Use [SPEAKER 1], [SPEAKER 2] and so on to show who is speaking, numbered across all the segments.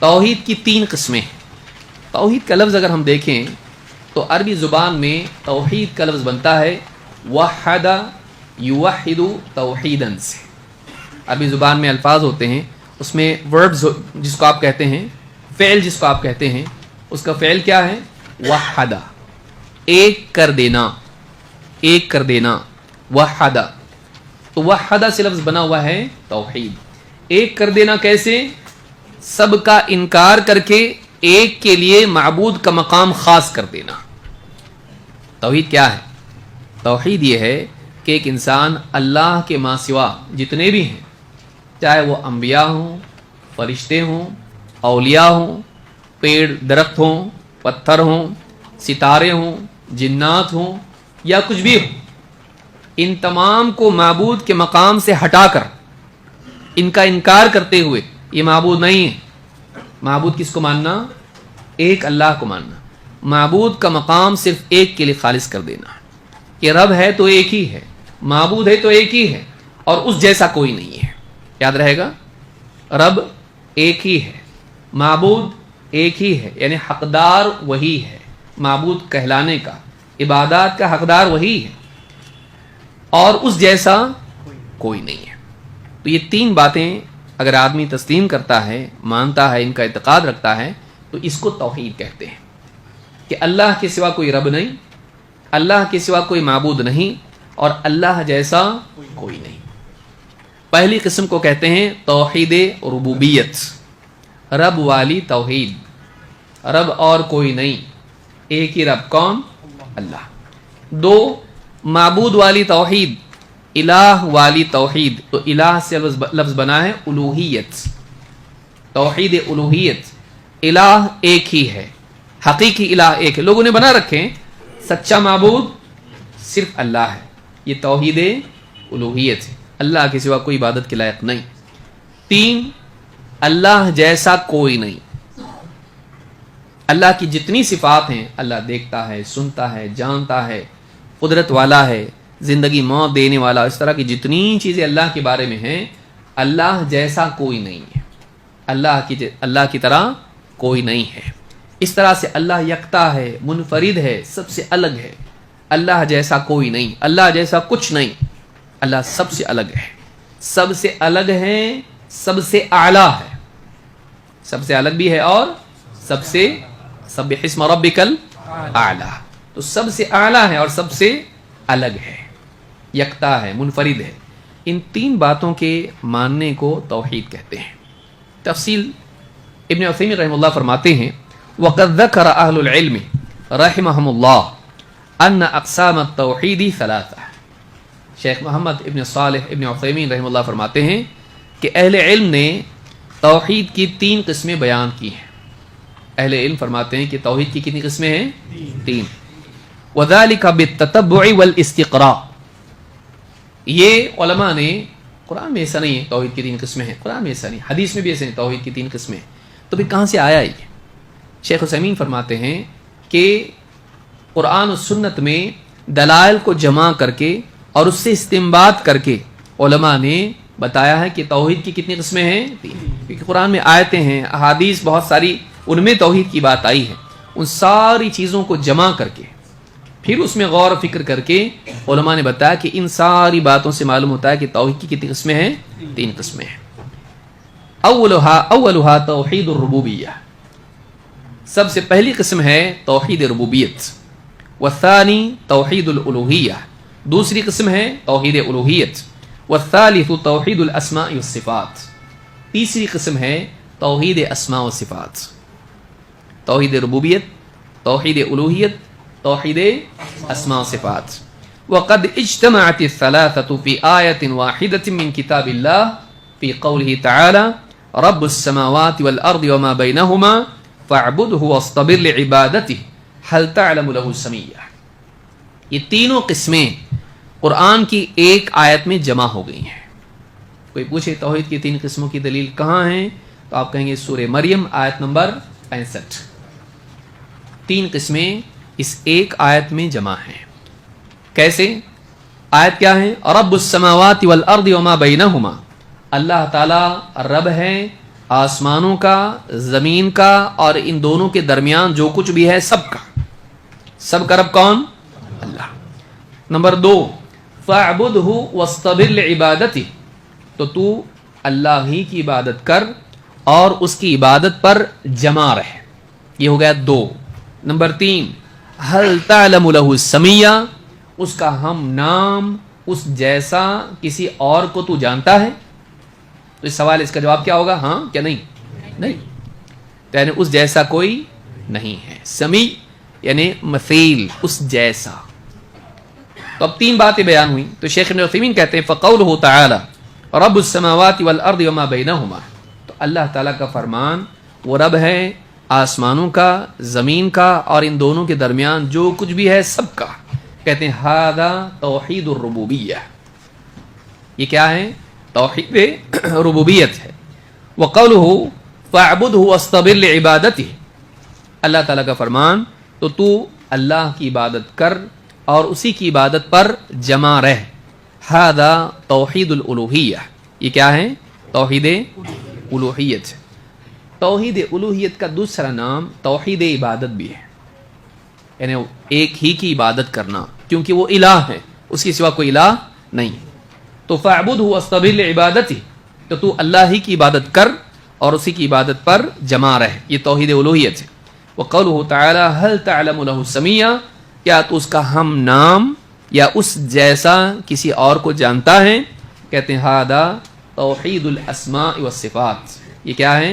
[SPEAKER 1] توحید کی تین قسمیں ہیں. توحید کا لفظ اگر ہم دیکھیں تو عربی زبان میں توحید کا لفظ بنتا ہے وحد یوحد توحیدا سے. عربی زبان میں الفاظ ہوتے ہیں، اس میں وربز جس کو آپ کہتے ہیں، فعل جس کو آپ کہتے ہیں، اس کا فعل کیا ہے؟ وحدہ، ایک کر دینا، ایک کر دینا. وحدہ، تو وحدہ سے لفظ بنا ہوا ہے توحید. ایک کر دینا کیسے؟ سب کا انکار کر کے ایک کے لیے معبود کا مقام خاص کر دینا. توحید کیا ہے؟ توحید یہ ہے کہ ایک انسان اللہ کے ماں سوا جتنے بھی ہیں، چاہے وہ انبیاء ہوں، فرشتے ہوں، اولیاء ہوں، پیڑ درخت ہوں، پتھر ہوں، ستارے ہوں، جنات ہوں یا کچھ بھی ہو، ان تمام کو معبود کے مقام سے ہٹا کر ان کا انکار کرتے ہوئے یہ معبود نہیں ہے. معبود کس کو ماننا؟ ایک اللہ کو ماننا. معبود کا مقام صرف ایک کے لیے خالص کر دینا کہ رب ہے تو ایک ہی ہے، معبود ہے تو ایک ہی ہے، اور اس جیسا کوئی نہیں ہے. یاد رہے گا، رب ایک ہی ہے، معبود ایک ہی ہے، یعنی حقدار وہی ہے معبود کہلانے کا، عبادات کا حقدار وہی ہے، اور اس جیسا کوئی نہیں ہے. تو یہ تین باتیں اگر آدمی تسلیم کرتا ہے، مانتا ہے، ان کا اعتقاد رکھتا ہے، تو اس کو توحید کہتے ہیں کہ اللہ کے سوا کوئی رب نہیں، اللہ کے سوا کوئی معبود نہیں، اور اللہ جیسا کوئی نہیں. پہلی قسم کو کہتے ہیں توحید ربوبیت، رب والی توحید، رب اور کوئی نہیں، ایک ہی رب. کون؟ اللہ. دو، معبود والی توحید، الہ والی توحید. تو الہ سے لفظ بنا ہے الوہیت، توحید الوہیت. الہ ایک ہی ہے، حقیقی الہ ایک ہے. لوگوں نے بنا رکھے سچا معبود صرف اللہ ہے، یہ توحید الوہیت ہے، اللہ کے سوا کوئی عبادت کے لائق نہیں. تین، اللہ جیسا کوئی نہیں. اللہ کی جتنی صفات ہیں، اللہ دیکھتا ہے، سنتا ہے، جانتا ہے، قدرت والا ہے، زندگی موت دینے والا، اس طرح کی جتنی چیزیں اللہ کے بارے میں ہیں، اللہ جیسا کوئی نہیں ہے، اللہ کی طرح کوئی نہیں ہے. اس طرح سے اللہ یکتا ہے، منفرد ہے، سب سے الگ ہے. اللہ جیسا کوئی نہیں، اللہ جیسا کچھ نہیں، اللہ سب سے الگ ہے، سب سے الگ ہے، سب سے اعلیٰ ہے، سب سے الگ بھی ہے اور سب سے سبح اسم ربک الاعلیٰ. تو سب سے اعلیٰ ہے اور سب سے الگ ہے، یکتا ہے، منفرد ہے. ان تین باتوں کے ماننے کو توحید کہتے ہیں. تفصیل ابن عثیمین رحمہ اللہ فرماتے ہیں وَقَدْ ذَكَرَ أَهْلُ الْعِلْمِ رَحِمَهُمُ اللَّهُ أَنَّ أَقْسَامَ التَّوْحِيدِ ثَلَاثَةٌ. شیخ محمد ابن صالح ابن عثیمین رحمہ اللہ فرماتے ہیں کہ اہل علم نے توحید کی تین قسمیں بیان کی ہیں. اہل علم فرماتے ہیں کہ توحید کی کتنی قسمیں ہیں؟ تین. وَذَلِكَ بِالتَّتَبُّعِ وَالْإِسْتِقْرَاءِ. یہ علماء نے، قرآن میں ایسا نہیں ہے توحید کی تین قسمیں ہیں، قرآن میں ایسا نہیں، حدیث میں بھی ایسا نہیں توحید کی تین قسمیں ہیں. تو پھر کہاں سے آیا یہ؟ شیخ عثیمین فرماتے ہیں کہ قرآن و سنت میں دلائل کو جمع کر کے اور اس سے استنباط کر کے علماء نے بتایا ہے کہ توحید کی کتنی قسمیں ہیں؟ تین. کیونکہ قرآن میں آیتیں ہیں، احادیث بہت ساری، ان میں توحید کی بات آئی ہے. ان ساری چیزوں کو جمع کر کے پھر اس میں غور و فکر کر کے علماء نے بتایا کہ ان ساری باتوں سے معلوم ہوتا ہے کہ توحید کی کتنی قسمیں ہیں؟ تین قسمیں ہیں. اولها توحید الربوبیہ، سب سے پہلی قسم ہے توحید ربوبیت. والثانی توحید الالوہیہ، دوسری قسم ہے توحید الوہیت. والثالث توحید الاسماء والصفات، تیسری قسم ہے توحید اسماء و صفات. توحید ربوبیت، توحید الوہیت، توحید اسماء و صفات. وقد اجتمعت الثلاثة في آية واحدة من كتاب الله في قوله تعالى رب السماوات والأرض وما بينهما فاعبده واصطبر لعبادته هل تعلم له سميا. یہ تینوں قسمیں قرآن کی ایک آیت میں جمع ہو گئی ہیں. کوئی پوچھے توحید کی تین قسموں کی دلیل کہاں ہیں، تو آپ کہیں گے سورہ مریم آیت نمبر 65. تین قسمیں اس ایک آیت میں جمع ہیں. کیسے؟ آیت کیا ہے؟ رب السماوات والارض وما بینہما، اللہ تعالی رب ہے آسمانوں کا, زمین کا اور ان دونوں کے درمیان جو کچھ بھی ہے سب کا. سب کا رب کون؟ اللہ. نمبر 2 فَاعْبُدْهُ وَاسْتَبِرْ لِعِبَادَتِهِ, تو اللہ ہی کی عبادت کر اور اس کی عبادت پر جمع رہ. یہ ہو گیا 2. نمبر 3 هَلْ تَعْلَمُ لَهُ السَّمِيَّةَ, اس کا ہم نام اس جیسا کسی اور کو تو جانتا ہے؟ تو اس سوال اس کا جواب کیا ہوگا؟ ہاں کیا نہیں؟ نہیں. تو یعنی اس جیسا کوئی نہیں ہے. سمی یعنی مثیل, اس جیسا. تو اب 3 باتیں بیان ہوئی. تو شیخ ابن عثیمین کہتے ہیں فَقَوْلُهُ تَعَالَى رَبُّ السَّمَاوَاتِ وَالْأَرْضِ وَمَا بَيْنَهُمَا, تو اللہ تعالیٰ کا فرمان وہ رب ہے آسمانوں کا, زمین کا اور ان دونوں کے درمیان جو کچھ بھی ہے سب کا. کہتے ہیں ھذا توحید الربوبیہ, یہ کیا ہے؟ توحید ربوبیت ہے. وَقَوْلُهُ فَاعْبُدْهُ وَاسْتَبِرْ لِعِبَادَتِهِ, اللہ تعالیٰ کا فرمان تو اللہ کی عبادت کر اور اسی کی عبادت پر جمع رہ. ھذا توحید الالوہیہ, یہ کیا ہے؟ توحید الوہیت. توحید الوہیت کا دوسرا نام توحید عبادت بھی ہے, یعنی ایک ہی کی عبادت کرنا, کیونکہ وہ الہ ہے, اس کے سوا کوئی الہ نہیں. تو فَاعْبُدْهُ وَاسْتَبِرْ لِعِبَادَتِهِ, تو اللہ ہی کی عبادت کر اور اسی کی عبادت پر جمع رہ. یہ توحید الوہیت ہے. وَقَوْلُهُ تَعَالَى هَلْ تَعْلَمُ لَهُ السَّمِيَّةَ, کیا تو اس کا ہم نام یا اس جیسا کسی اور کو جانتا ہے؟ کہتے ہیں ھذا توحید الاسماء والصفات, یہ کیا ہے؟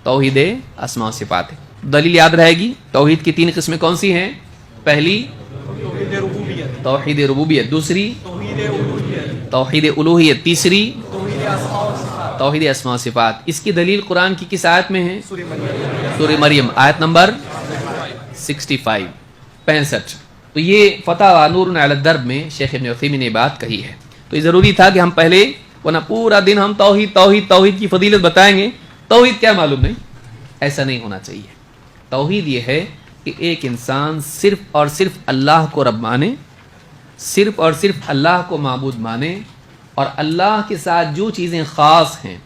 [SPEAKER 1] توحید اسماء و صفات ہے. دلیل یاد رہے گی. توحید کی 3 قسمیں کون سی ہیں؟ پہلی توحید ربوبیت, دوسری توحید الوہیت, تیسری توحید اسماء و صفات. اس کی دلیل قرآن کی کس آیت میں ہے؟ سورہ مریم آیت نمبر 65. تو یہ فتاوی نور علی الدرب میں شیخ ابن عثیمین نے بات کہی ہے. تو یہ ضروری تھا کہ ہم پہلے, ورنہ پورا دن ہم توحید کی فضیلت بتائیں گے, توحید کیا معلوم نہیں. ایسا نہیں ہونا چاہیے. توحید یہ ہے کہ ایک انسان صرف اور صرف اللہ کو رب مانے, صرف اور صرف اللہ کو معبود مانے, اور اللہ کے ساتھ جو چیزیں خاص ہیں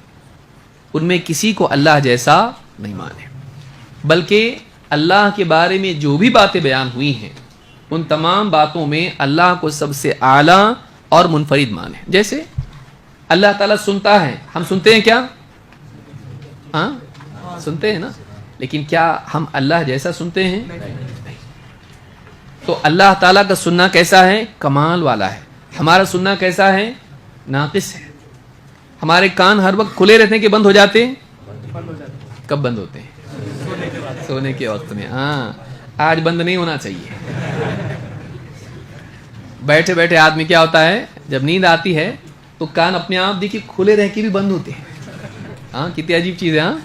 [SPEAKER 1] ان میں کسی کو اللہ جیسا نہیں مانے, بلکہ اللہ کے بارے میں جو بھی باتیں بیان ہوئی ہیں ان تمام باتوں میں اللہ کو سب سے اعلیٰ اور منفرد مانے. جیسے اللہ تعالیٰ سنتا ہے, ہم سنتے ہیں کیا؟ ہاں سنتے ہیں نا, لیکن کیا ہم اللہ جیسا سنتے ہیں؟ نہیں. تو اللہ تعالیٰ کا سننا کیسا ہے؟ کمال والا ہے. ہمارا سننا کیسا ہے؟ ناقص ہے. ہمارے کان ہر وقت کھلے رہتے ہیں کہ بند ہو جاتے ہیں؟ کب بند ہوتے ہیں؟ سونے کے وقت میں. ہاں آج بند نہیں ہونا چاہیے. بیٹھے بیٹھے آدمی کیا ہوتا ہے, جب نیند آتی ہے تو کان اپنے آپ دیکھیے کھلے رہ کے بھی بند ہوتے ہیں. ہاں کتنی عجیب چیز ہے. ہاں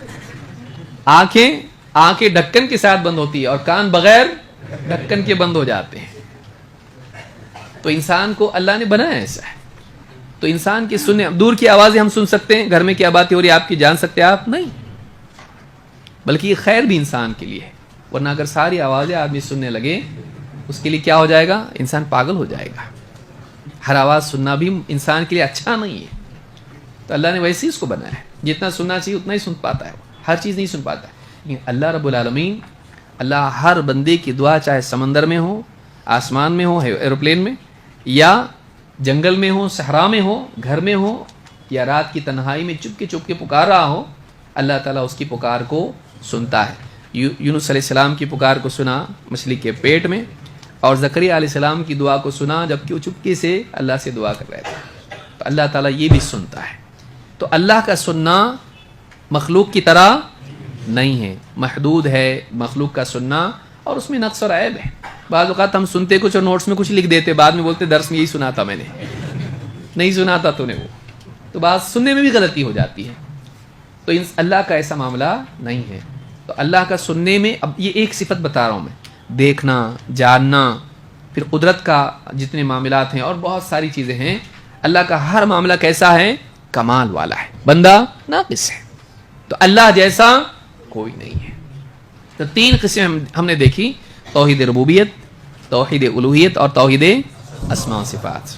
[SPEAKER 1] آنکھیں ڈھکن کے ساتھ بند ہوتی ہے اور کان بغیر ڈھکن کے بند ہو جاتے ہیں. تو انسان کو اللہ نے بنایا ایسا ہے. تو انسان کی سننے, دور کی آوازیں ہم سن سکتے ہیں, گھر میں کیا باتیں ہو رہی ہے آپ کی جان سکتے ہیں آپ نہیں, بلکہ یہ خیر بھی انسان کے لیے ہے. ورنہ اگر ساری آوازیں آدمی سننے لگے اس کے لیے کیا ہو جائے گا؟ انسان پاگل ہو جائے گا. ہر آواز سننا بھی انسان کے لیے اچھا نہیں ہے. تو اللہ نے ویسے ہی اس کو بنایا ہے, جتنا سننا چاہیے اتنا ہی سن پاتا ہے, ہر چیز نہیں سن پاتا ہے. لیکن اللہ رب العالمین, اللہ ہر بندے کی دعا چاہے سمندر میں ہو, آسمان میں ہو, ایروپلین میں, یا جنگل میں ہو, صحرا میں ہو, گھر میں ہو, یا رات کی تنہائی میں چپ کے پکار رہا ہو, اللہ تعالیٰ اس کی پکار کو سنتا ہے. یونس علیہ السلام کی پکار کو سنا مچھلی کے پیٹ میں, اور زکریا علیہ السلام کی دعا کو سنا جبکہ وہ چپکے سے اللہ سے دعا کر رہے تھے. تو اللہ تعالیٰ یہ بھی سنتا ہے. تو اللہ کا سننا مخلوق کی طرح نہیں ہے, محدود ہے مخلوق کا سننا, اور اس میں نقص اور عیب ہے. بعض اوقات ہم سنتے کچھ اور نوٹس میں کچھ لکھ دیتے, بعد میں بولتے درس میں یہی سنا تھا میں نے, نہیں سنا تھا تو نے وہ. تو بات سننے میں بھی غلطی ہو جاتی ہے. تو اللہ کا ایسا معاملہ نہیں ہے. تو اللہ کا سننے میں, اب یہ ایک صفت بتا رہا ہوں میں, دیکھنا, جاننا, پھر قدرت کا جتنے معاملات ہیں اور بہت ساری چیزیں ہیں. اللہ کا ہر معاملہ کیسا ہے؟ کمال والا ہے. بندہ ناقص ہے. تو اللہ جیسا کوئی نہیں ہے. تو 3 قسمیں ہم نے دیکھی, توحید ربوبیت, توحید الوہیت اور توحید اسماء و صفات.